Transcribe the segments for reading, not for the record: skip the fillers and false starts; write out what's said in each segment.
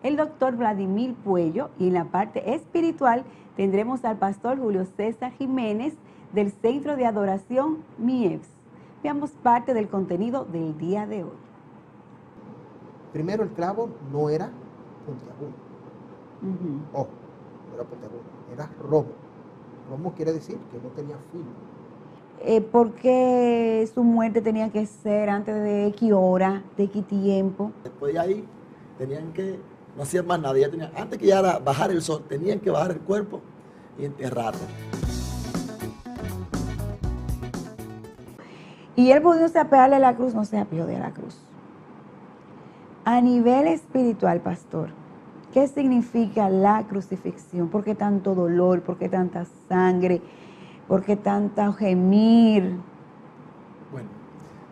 el doctor Vladimir Puello, y en la parte espiritual tendremos al pastor Julio César Jiménez del Centro de Adoración MIEVS. Veamos parte del contenido del día de hoy. Primero, el clavo no era puntiagudo. Ojo, no era puntiagudo, era romo. Romo quiere decir que no tenía filo. ¿Por qué su muerte tenía que ser antes de X hora, de X tiempo? Después de ahí tenían que, no hacían más nada, antes que ya bajar el sol, tenían que bajar el cuerpo y enterrarlo. Y él pudiéndose apearle a la cruz, no se apeó de la cruz. A nivel espiritual, pastor, ¿qué significa la crucifixión? ¿Por qué tanto dolor? ¿Por qué tanta sangre? ¿Por qué tanto gemir? Bueno,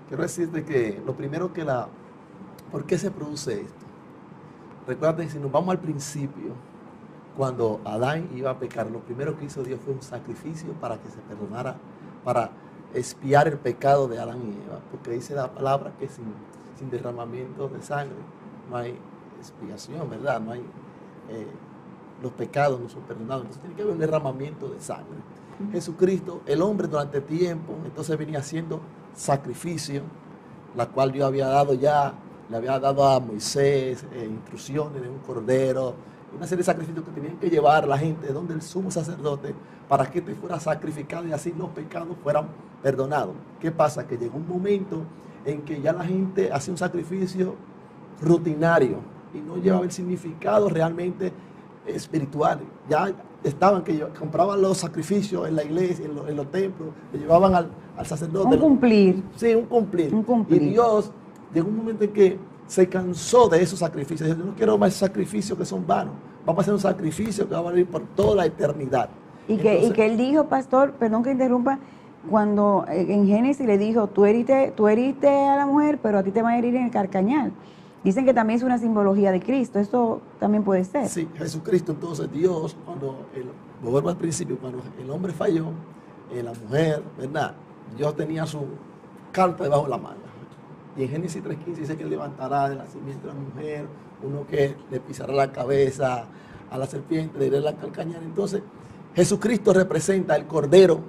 quiero decirte que lo primero que ¿por qué se produce esto? Recuerda, si nos vamos al principio, cuando Adán iba a pecar, lo primero que hizo Dios fue un sacrificio para que se perdonara, para expiar el pecado de Adán y Eva, porque dice la palabra que sin derramamiento de sangre no hay expiación, ¿verdad? No hay, los pecados no son perdonados, entonces tiene que haber un derramamiento de sangre. Jesucristo, el hombre durante tiempo, entonces venía haciendo sacrificio, la cual Dios había dado ya, le había dado a Moisés instrucciones de un cordero, una serie de sacrificios que tenían que llevar la gente donde el sumo sacerdote para que te fuera sacrificado y así los pecados fueran perdonados. ¿Qué pasa? Que llegó un momento en que ya la gente hacía un sacrificio rutinario y no llevaba el significado realmente espiritual. Ya estaban que compraban los sacrificios en la iglesia, en los templos, le llevaban al sacerdote. Un cumplir. Sí, un cumplir. Y Dios llegó un momento en que se cansó de esos sacrificios. Dijo, yo no quiero más sacrificios que son vanos. Vamos a hacer un sacrificio que va a valer por toda la eternidad. Y que él dijo, pastor, perdón que interrumpa, cuando en Génesis le dijo, tú heriste a la mujer, pero a ti te va a herir en el carcañal. Dicen que también es una simbología de Cristo, eso también puede ser. Sí, Jesucristo, entonces Dios, vuelvo al principio, cuando el hombre falló, la mujer, ¿verdad? Dios tenía su carta debajo de la manga. Y en Génesis 3:15 dice que él levantará de la simiente de la mujer, uno que le pisará la cabeza a la serpiente, le irá la calcañar. Entonces, Jesucristo representa el cordero,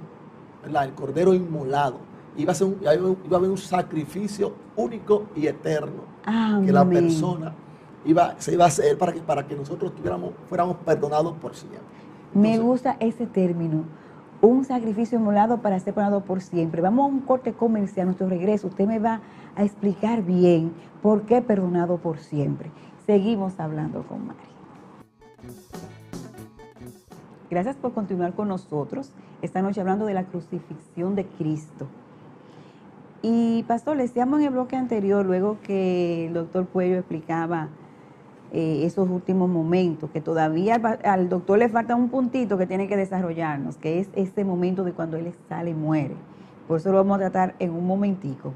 ¿verdad? El cordero inmolado. Iba a haber un sacrificio único y eterno. Amén. Que la persona se iba a hacer para que nosotros fuéramos perdonados por siempre. Entonces, me gusta ese término, un sacrificio inmolado para ser perdonado por siempre. Vamos a un corte comercial, a nuestro regreso. Usted me va a explicar bien por qué perdonado por siempre. Seguimos hablando con Mari. Gracias por continuar con nosotros esta noche hablando de la crucifixión de Cristo. Y pastor, le decíamos en el bloque anterior, luego que el doctor Puello explicaba esos últimos momentos, que todavía al doctor le falta un puntito que tiene que desarrollarnos, que es ese momento de cuando él sale y muere. Por eso lo vamos a tratar en un momentico.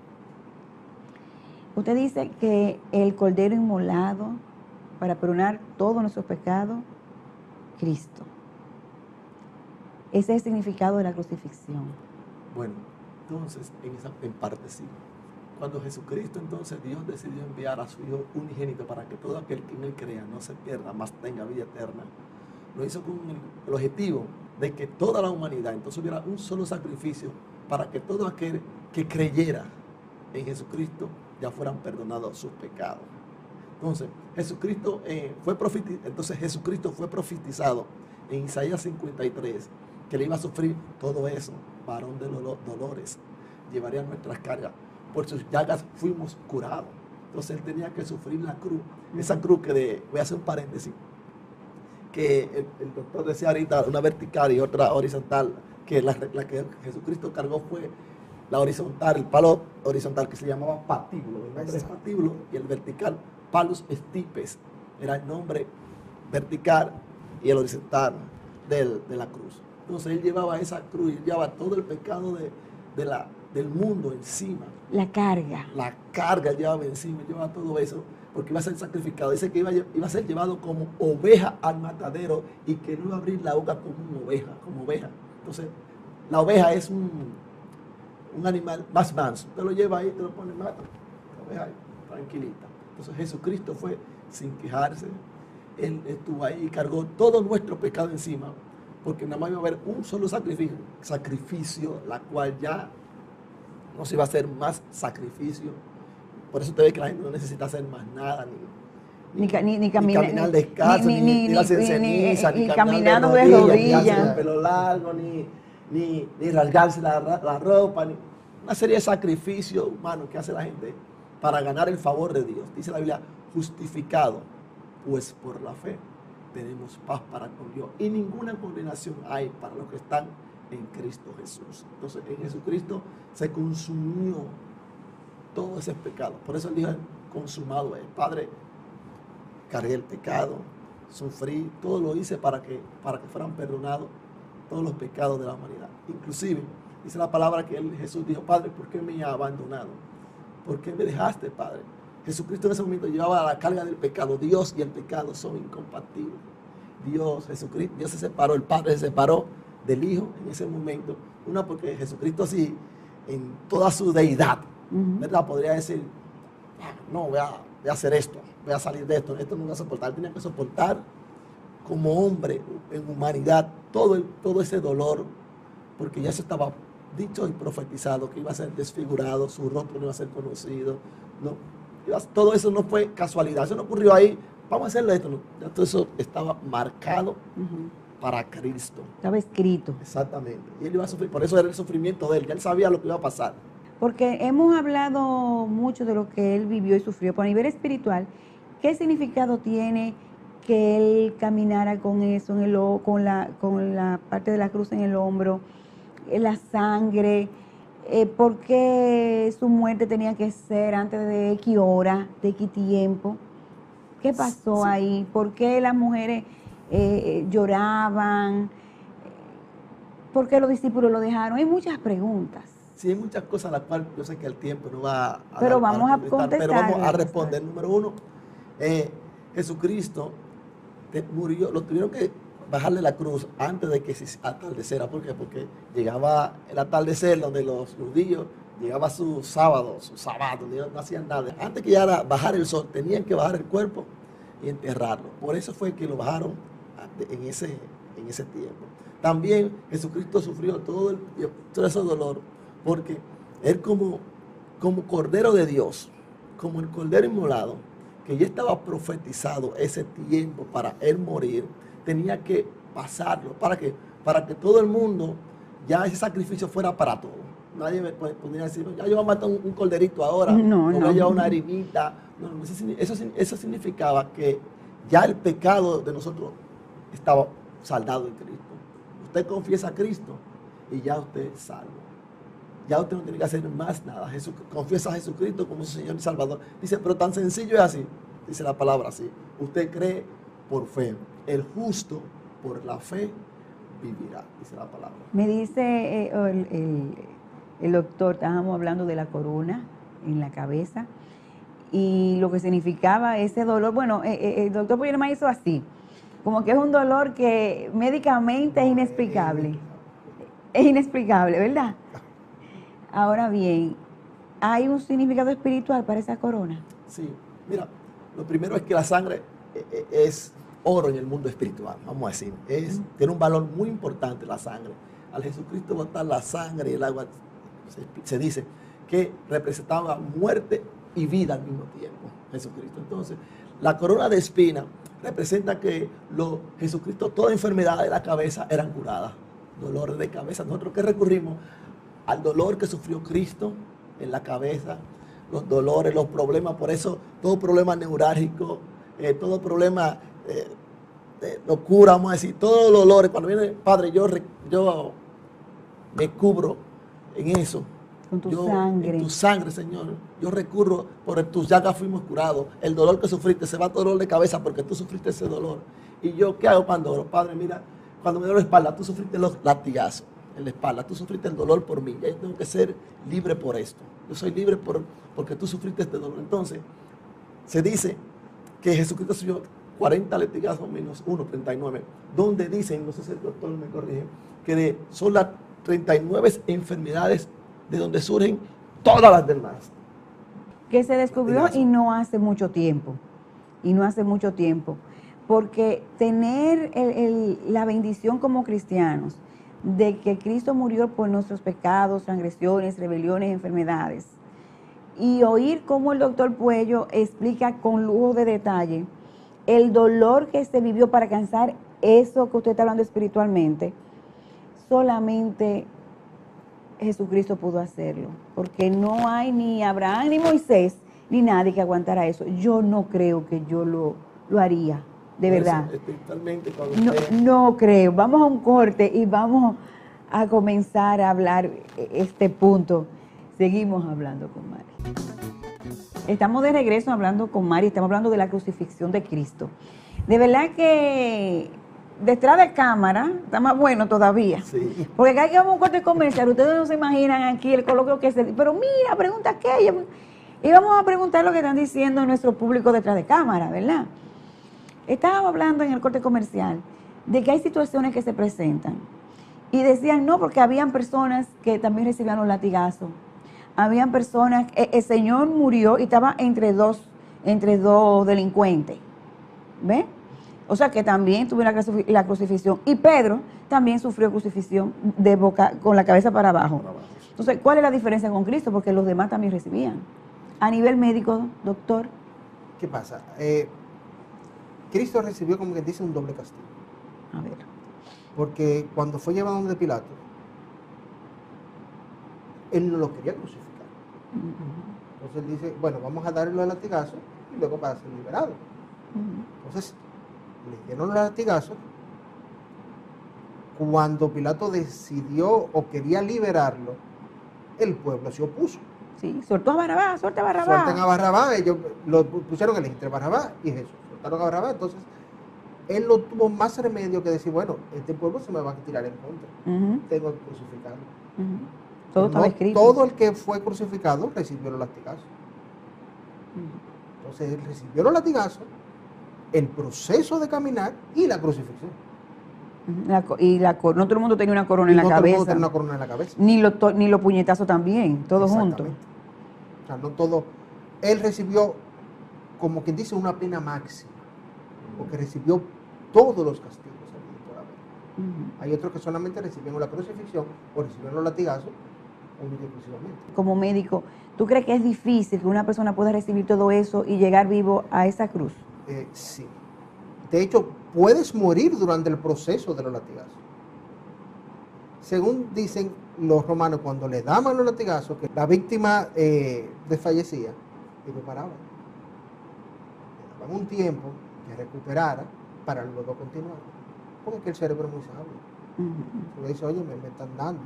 Usted dice que el cordero inmolado para perdonar todos nuestros pecados, Cristo. Ese es el significado de la crucifixión. Bueno, entonces, en parte sí. Cuando Jesucristo, entonces Dios decidió enviar a su Hijo unigénito para que todo aquel que en él crea no se pierda, más tenga vida eterna, lo hizo con el objetivo de que toda la humanidad entonces hubiera un solo sacrificio para que todo aquel que creyera en Jesucristo ya fueran perdonados sus pecados. Entonces, Jesucristo fue profetizado en Isaías 53 que le iba a sufrir todo eso, varón de los dolores, llevaría nuestras cargas, por sus llagas fuimos curados. Entonces él tenía que sufrir la cruz, esa cruz voy a hacer un paréntesis, que el doctor decía ahorita, una vertical y otra horizontal, que la que Jesucristo cargó fue la horizontal, el palo horizontal que se llamaba patíbulo, el nombre es patíbulo, y el vertical, palus stipes, era el nombre vertical y el horizontal de la cruz. Entonces él llevaba esa cruz, él llevaba todo el pecado del mundo encima. La carga. La carga llevaba encima, llevaba todo eso, porque iba a ser sacrificado. Dice que iba a ser llevado como oveja al matadero y que no iba a abrir la boca como oveja. Entonces, la oveja es un animal más manso. Te lo lleva ahí, te lo pone, mata. La oveja ahí, tranquilita. Entonces Jesucristo fue sin quejarse, Él estuvo ahí y cargó todo nuestro pecado encima, porque nada más iba a haber un solo sacrificio, la cual ya no se iba a hacer más sacrificio. Por eso te ve que la gente no necesita hacer más nada, ni caminar descalzo, ni darse ceniza, ni caminando de de rodillas, ni rodillas, el pelo largo, ni rasgarse la ropa, ni una serie de sacrificios humanos que hace la gente para ganar el favor de Dios. Dice la Biblia, justificado, pues por la fe tenemos paz para con Dios, y ninguna condenación hay para los que están en Cristo Jesús. Entonces, en Jesucristo se consumió todo ese pecado. Por eso él dijo, consumado es. Padre, cargué el pecado, sufrí, todo lo hice para que fueran perdonados todos los pecados de la humanidad. Inclusive, dice la palabra que Jesús dijo, Padre, ¿por qué me has abandonado? ¿Por qué me dejaste, Padre? Jesucristo en ese momento llevaba la carga del pecado. Dios y el pecado son incompatibles. Dios se separó, el Padre se separó del Hijo en ese momento. Una, porque Jesucristo sí, en toda su deidad, ¿verdad? Podría decir, no, voy a hacer esto, voy a salir de esto no voy a soportar. Él tenía que soportar como hombre en humanidad todo ese dolor, porque ya se estaba dicho y profetizado que iba a ser desfigurado, su rostro no iba a ser conocido. No, todo eso no fue casualidad, eso no ocurrió ahí, vamos a hacerlo esto. No, ya todo eso estaba marcado para Cristo. Estaba escrito. Exactamente. Y él iba a sufrir, por eso era el sufrimiento de él, ya él sabía lo que iba a pasar. Porque hemos hablado mucho de lo que él vivió y sufrió, pero a nivel espiritual, ¿qué significado tiene que él caminara con eso, con la parte de la cruz en el hombro, la sangre? ¿Por qué su muerte tenía que ser antes de X hora, de X tiempo? ¿Qué pasó ahí? ¿Por qué las mujeres lloraban? ¿Por qué los discípulos lo dejaron? Hay muchas preguntas. Sí, hay muchas cosas a las cuales yo sé que el tiempo no va a pero vamos a contestar. Pero vamos a responder. Número uno, Jesucristo murió, lo tuvieron que bajarle la cruz antes de que se atardeciera. ¿Por qué? Porque llegaba el atardecer donde los judíos llegaba su sábado, donde no hacían nada. Antes que llegara a bajar el sol, tenían que bajar el cuerpo y enterrarlo. Por eso fue que lo bajaron en ese tiempo. También Jesucristo sufrió todo ese dolor, porque él como Cordero de Dios, como el Cordero inmolado, que ya estaba profetizado ese tiempo para él morir, tenía que pasarlo. ¿Para qué? Para que todo el mundo, ya ese sacrificio fuera para todos. Nadie me podría decir, ya yo voy a matar un corderito ahora, o voy a llevar una harinita. No, eso significaba que ya el pecado de nosotros estaba saldado en Cristo. Usted confiesa a Cristo y ya usted es salvo. Ya usted no tiene que hacer más nada. Confiesa a Jesucristo como su Señor y Salvador. Dice, pero tan sencillo es así. Dice la palabra así. Usted cree por fe. El justo por la fe vivirá. Dice la palabra. Me dice el doctor, estábamos hablando de la corona en la cabeza y lo que significaba ese dolor. Bueno, el doctor Puello me hizo así. Como que es un dolor que médicamente es inexplicable. Es inexplicable, ¿verdad? Ahora bien, ¿hay un significado espiritual para esa corona? Sí, mira, lo primero es que la sangre es oro en el mundo espiritual, vamos a decir. Tiene un valor muy importante la sangre. Al Jesucristo botar la sangre y el agua, se dice que representaba muerte y vida al mismo tiempo, Jesucristo. Entonces, la corona de espina representa que Jesucristo, toda enfermedad de la cabeza eran curadas. Dolores de cabeza. Nosotros que recurrimos al dolor que sufrió Cristo en la cabeza, los dolores, los problemas. Por eso todo problema neurálgico, todo problema de locura, vamos a decir, todos los dolores. Cuando viene, Padre, yo me cubro en eso. Con tu sangre. En tu sangre, Señor. Yo recurro, por tus llagas fuimos curados. El dolor que sufriste, se va todo dolor de cabeza porque tú sufriste ese dolor. Y yo, ¿qué hago cuando oro? Padre, mira, cuando me duele la espalda, tú sufriste los latigazos en la espalda, tú sufriste el dolor por mí. Ya yo tengo que ser libre por esto. Yo soy libre porque tú sufriste este dolor. Entonces, se dice que Jesucristo sufrió 40 latigazos menos 1, 39. Donde dicen, no sé si el doctor me corrige, que son las 39 enfermedades de donde surgen todas las demás. Que se descubrió y no hace mucho tiempo. porque tener la bendición como cristianos de que Cristo murió por nuestros pecados, transgresiones, rebeliones, enfermedades, y oír cómo el doctor Puello explica con lujo de detalle el dolor que se vivió para alcanzar eso que usted está hablando espiritualmente, solamente Jesucristo pudo hacerlo, porque no hay ni Abraham, ni Moisés, ni nadie que aguantara eso. Yo no creo que yo lo haría, de verdad. Espiritualmente, No creo. Vamos a un corte y vamos a comenzar a hablar este punto. Seguimos hablando con Mari. Estamos de regreso hablando con Mari, estamos hablando de la crucifixión de Cristo. De verdad que detrás de cámara está más bueno todavía. Sí. Porque acá que vamos a un corte comercial, ustedes no se imaginan aquí el coloquio que se dice. Pero mira, pregunta aquella. Y vamos a preguntar lo que están diciendo nuestro público detrás de cámara, ¿verdad? Estábamos hablando en el corte comercial de que hay situaciones que se presentan. Y decían no, porque habían personas que también recibían los latigazos. Habían personas, el Señor murió y estaba entre dos delincuentes. ¿Ves? O sea que también tuvo la crucifixión. Y Pedro también sufrió crucifixión de boca, con la cabeza para abajo. Entonces, ¿cuál es la diferencia con Cristo? Porque los demás también recibían. A nivel médico, doctor. ¿Qué pasa? Cristo recibió, como que dice, un doble castigo. A ver. Porque cuando fue llevado donde Pilato, él no lo quería crucificar. Entonces él dice, bueno, vamos a darle los latigazos y luego para ser liberado. Entonces, le dieron los latigazos. Cuando Pilato decidió o quería liberarlo, el pueblo se opuso. Sí, soltó a Barrabás, suelta a Barrabás. Suelten a Barrabás, ellos lo pusieron entre Barrabás y Jesús. Soltaron a Barrabás, entonces él no tuvo más remedio que decir, bueno, este pueblo se me va a tirar en contra. Tengo que crucificarlo. Todo estaba escrito. Todo el que fue crucificado recibió los latigazos. Entonces él recibió los latigazos, el proceso de caminar y la crucifixión. No todo el mundo tenía una corona en la cabeza. No todo el mundo tenía una corona en la cabeza. Ni los puñetazos también, todos juntos. O sea, no todo. Él recibió, como quien dice, una pena máxima, porque recibió todos los castigos por haber. Hay otros que solamente recibieron la crucifixión o recibieron los latigazos, única y exclusivamente. Como médico, ¿tú crees que es difícil que una persona pueda recibir todo eso y llegar vivo a esa cruz? Sí. De hecho, puedes morir durante el proceso de los latigazos. Según dicen los romanos, cuando le daban los latigazos, que la víctima desfallecía y lo paraban. Le daban un tiempo que recuperara para luego continuar. Porque es que el cerebro es muy sabio. Porque dice, oye, me están dando,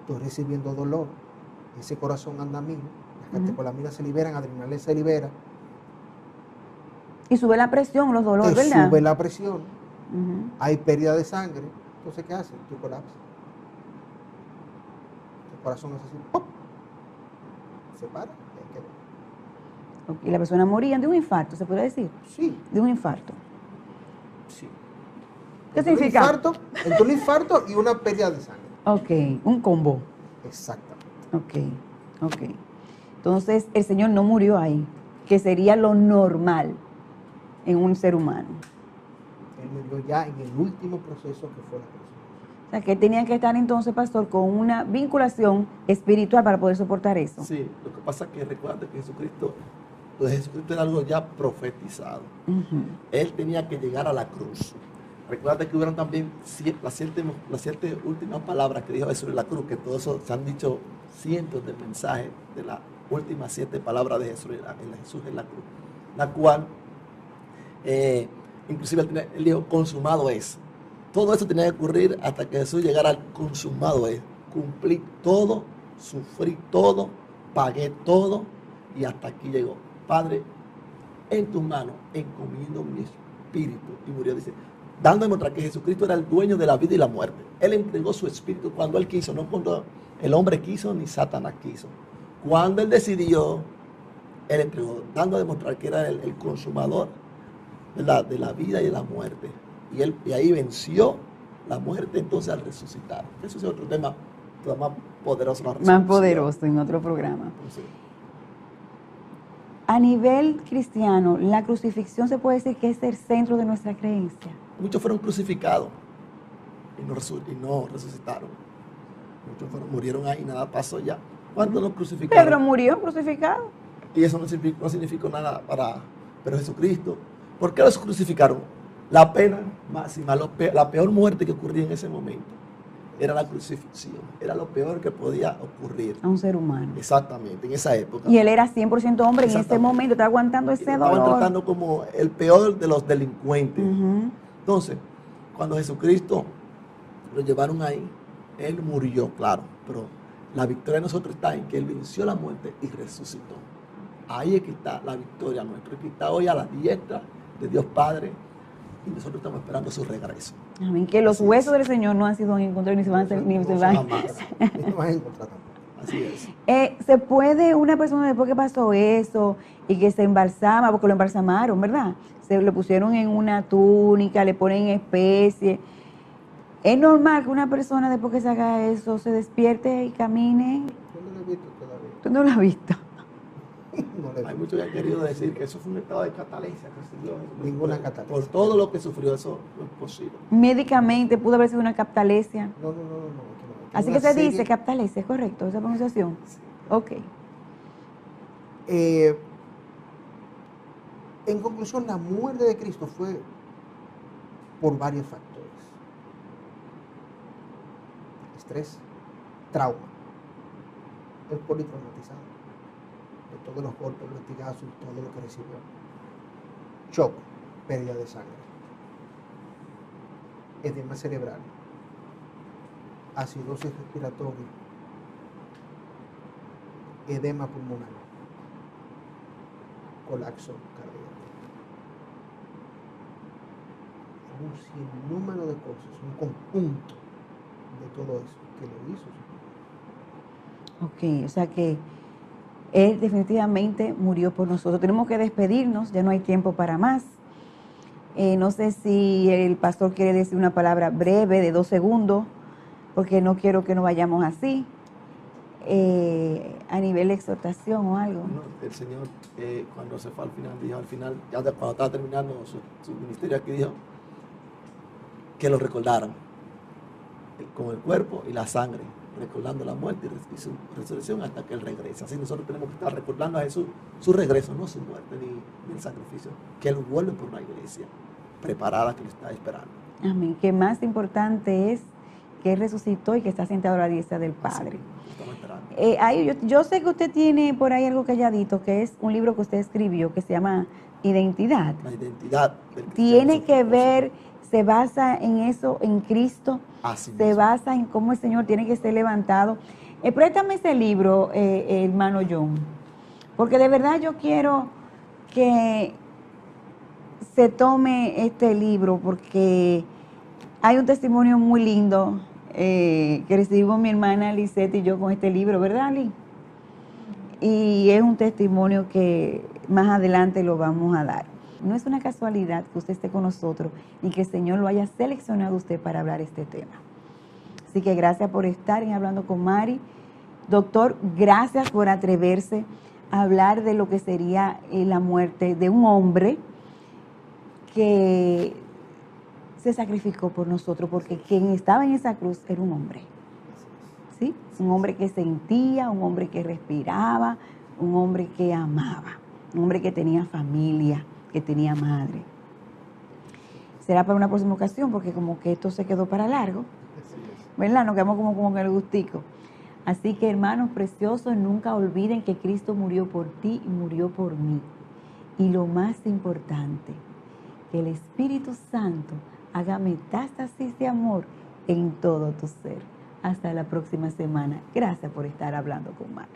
estoy recibiendo dolor, ese corazón anda a mil, las catecolaminas se liberan, adrenales se libera. Y sube la presión, los dolores, ¿verdad? Sube la presión, hay pérdida de sangre, entonces ¿qué hace? Tu colapsa. El corazón es así, ¡pop! Se para y ahí quedó. Y la persona moría de un infarto, ¿se puede decir? Sí. De un infarto. Sí. ¿Qué significa? Entre un infarto y una pérdida de sangre. Ok, un combo. Exactamente. Ok. Entonces, el Señor no murió ahí, que sería lo normal en un ser humano. Él murió ya en el último proceso que fue la crucifixión. O sea, que tenían que estar entonces, pastor, con una vinculación espiritual para poder soportar eso. Sí, lo que pasa es que recuerda que Jesucristo era algo ya profetizado. Él tenía que llegar a la cruz. Recuerda que hubieron también las siete últimas palabras que dijo Jesús en la cruz, que todo eso se han dicho cientos de mensajes de las últimas 7 palabras de Jesús en la cruz, la cual inclusive él dijo, consumado es. Todo eso tenía que ocurrir hasta que Jesús llegara al consumado es. Cumplí todo, sufrí todo, pagué todo y hasta aquí llegó. Padre, en tus manos encomiendo mi espíritu. Y murió, dice, dando a demostrar que Jesucristo era el dueño de la vida y la muerte. Él entregó su espíritu cuando él quiso, no cuando el hombre quiso ni Satanás quiso. Cuando él decidió, él entregó, dando a demostrar que era el consumador, ¿verdad?, de la vida y de la muerte. Y ahí venció la muerte entonces al resucitar. Eso es otro tema más poderoso. Más poderoso en otro programa. Entonces, A nivel cristiano, la crucifixión se puede decir que es el centro de nuestra creencia. Muchos fueron crucificados y no resucitaron. Muchos murieron ahí, nada pasó ya. ¿Cuántos los crucificaron? Pedro murió crucificado. Y eso no significó nada pero Jesucristo. ¿Por qué los crucificaron? La pena máxima, la peor muerte que ocurría en ese momento era la crucifixión. Era lo peor que podía ocurrir. A un ser humano. Exactamente, en esa época. Y él era 100% hombre en ese momento, estaba aguantando ese dolor. Estaban tratando como el peor de los delincuentes. Entonces, cuando Jesucristo lo llevaron ahí, Él murió, claro, pero la victoria de nosotros está en que Él venció la muerte y resucitó. Ahí es que está la victoria nuestra, que está hoy a la diestra de Dios Padre, y nosotros estamos esperando su regreso. Amén. Que los huesos del Señor no han sido encontrados ni se van a Jamás. Ni lo van a encontrar tampoco. Así es. ¿Se puede una persona después que pasó eso y que se embalsama, porque lo embalsamaron, ¿verdad? Se lo pusieron en una túnica, le ponen especie. ¿Es normal que una persona después que se haga eso se despierte y camine? Yo no lo he visto todavía. ¿Tú no lo has visto? No lo he Hay visto. muchos que han querido decir que eso fue un estado de catalepsia. Ninguna catalepsia. Por todo lo que sufrió, eso no es posible. Médicamente pudo haber sido una captalesia. No. Así que se dice captalesia, ¿es correcto esa pronunciación? Sí. Ok. En conclusión, la muerte de Cristo fue por varios factores. Estrés, trauma, el politraumatizado, de todos los golpes, los latigazos y todo lo que recibió. Shock, pérdida de sangre, edema cerebral, acidosis respiratoria, edema pulmonar, colapso cardíaco. Un sinnúmero de cosas, un conjunto de todo eso que lo hizo. Ok, o sea que Él definitivamente murió por nosotros. Tenemos que despedirnos, ya no hay tiempo para más. No sé si el pastor quiere decir una palabra breve de 2 segundos, porque no quiero que nos vayamos así, a nivel de exhortación o algo. No, el Señor, cuando se fue al final, dijo al final, ya cuando estaba terminando su ministerio aquí, dijo que lo recordaran con el cuerpo y la sangre, recordando la muerte y su resurrección hasta que Él regrese. Así nosotros tenemos que estar recordando a Jesús su regreso, no su muerte ni el sacrificio, que Él vuelve por una iglesia preparada que lo está esperando. Amén. Que más importante es que Él resucitó y que está sentado a la diestra del Padre. Estamos esperando. Yo sé que usted tiene por ahí algo calladito, que es un libro que usted escribió que se llama Identidad. La identidad del cristiano. Tiene que ver, se basa en eso, en Cristo, Así se mismo. basa en cómo el Señor tiene que ser levantado. Préstame ese libro, hermano John, porque de verdad yo quiero que se tome este libro, porque hay un testimonio muy lindo que recibimos mi hermana Lisette y yo con este libro, ¿verdad, Ali? Y es un testimonio que más adelante lo vamos a dar. No es una casualidad que usted esté con nosotros y que el Señor lo haya seleccionado a usted para hablar este tema. Así que gracias por estar en Hablando con Mari. Doctor, gracias por atreverse a hablar de lo que sería la muerte de un hombre que se sacrificó por nosotros, porque quien estaba en esa cruz era un hombre. ¿Sí? Un hombre que sentía, un hombre que respiraba, un hombre que amaba, un hombre que tenía familia, que tenía madre. Será para una próxima ocasión, porque como que esto se quedó para largo, ¿verdad? Nos quedamos como con el gustico. Así que, hermanos preciosos, nunca olviden que Cristo murió por ti y murió por mí. Y lo más importante, que el Espíritu Santo haga metástasis de amor en todo tu ser. Hasta la próxima semana. Gracias por estar hablando con Mari.